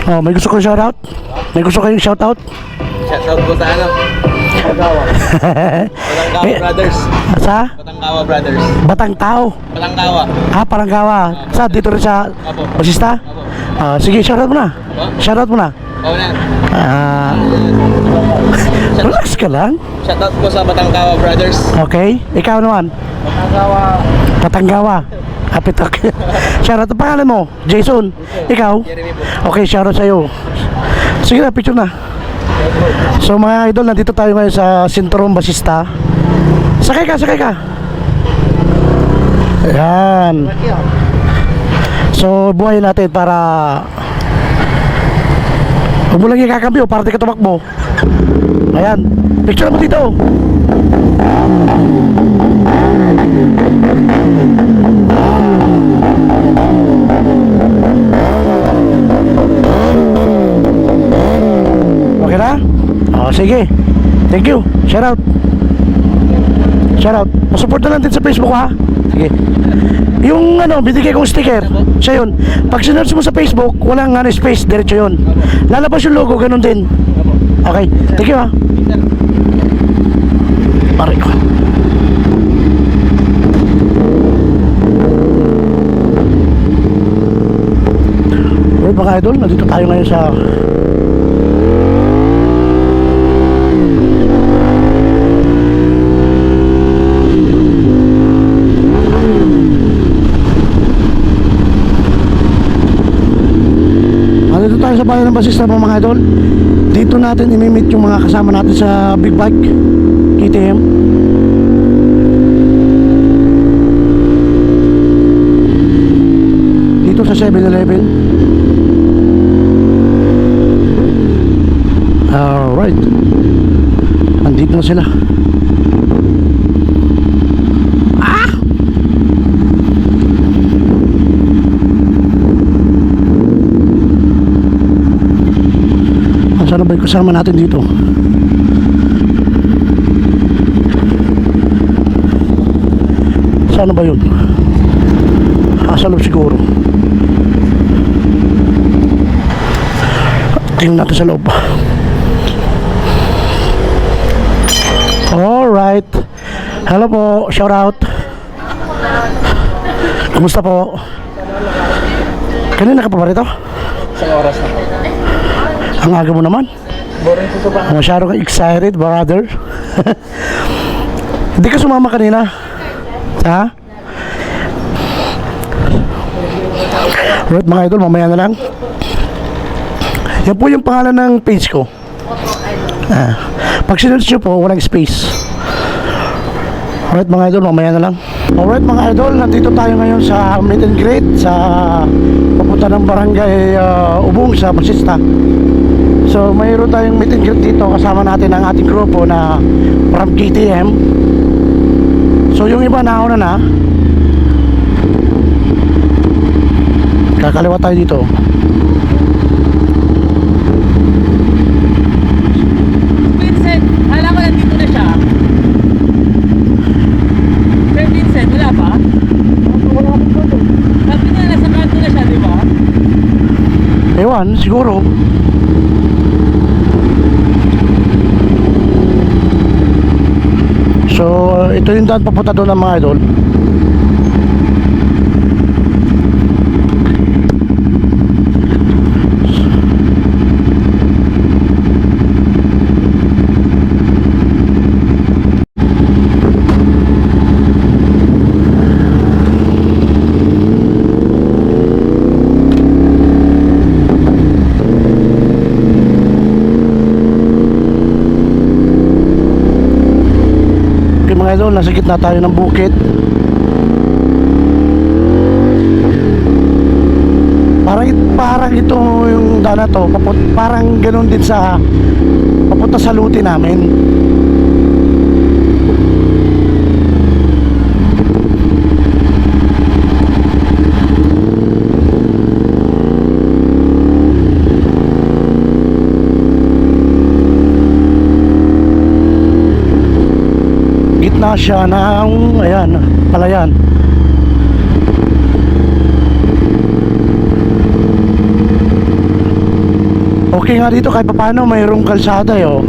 Oh, may gusto ko shoutout? May gusto kayong shoutout? Shoutout ko sa ano? Batangkawa. Batangkawa Brothers. Sa? Batangkawa Brothers. Batangkaw. Batangkawa. Parangkawa. Sa dito rin sa Apo. Basista? Apo. Sige, shoutout mo na. Shoutout mo na. Oo na. Relax ka lang. Shoutout ko sa Batangkawa Brothers. Okay. Ikaw naman. Batangkawa. Patanggawa. Kapitak. Shoutout ang pangalan mo. Jason. Ikaw? Jeremy po. Okay, shoutout sa'yo. Sige na, picture na. So mga idol, nandito tayo ngayon sa Sinturon Basista. Sakay ka, sakay ka. Ayan. So buhayin natin para huwag mo lang ikakambyo para di ka tumakbo. Ayan, picture mo dito. Okay na? Sige. Thank you. Shout out. Shout out. Pasupport na lang din sa Facebook ha. Sige. Yung binigay kong sticker, siya yun. Pag sinerge mo sa Facebook, walang space, diretso yun. Lalabas yung logo, ganun din. Okay. Thank you ha. Aray ko. Okay mga idol, nandito tayo ngayon sa sa bayan ng Basista mga idol. Dito natin imimit yung mga kasama natin sa big bike KTM. Dito sa 7-Eleven. Alright, andito na sila. Sana ba yung kasama natin dito? Sana ba yun? Sa loob siguro. Tingnan natin sa loob. Alright. Hello po, shout out. Kumusta po? Kanina ka pa ba rito? Isang oras na po. Ang aga mo naman. Boring sa soba. Masyado kang excited, brother. Hindi ka sumama kanina? Ha? Right mga idol, mamaya na lang. Yan po yung pangalan ng page ko. Pag sinerge nyo po, walang space. Alright mga idol, mamaya na lang. Alright mga idol, nandito tayo ngayon sa meet and greet sa papunta ng barangay Ubong sa Basista. So mayroon tayong meet and greet dito, kasama natin ang ating grupo na from KTM. So yung iba nauna na. Kakaliwa tayo dito. Vincent, hala ko nandito na siya. Sir Vincent, wala pa? Wala pa po. Sabi niya, nasa kanto na siya, di ba? Ewan, siguro. So ito yung daan papunta doon ng mga idol. Mga idol, nasa gitna tayo ng bukid. Parang ito yung daan na to, parang ganun din sa papunta sa luti namin. Gitna siya ng ayan, palayan. Okay nga dito kahit paano mayroong kalsada eh, oh.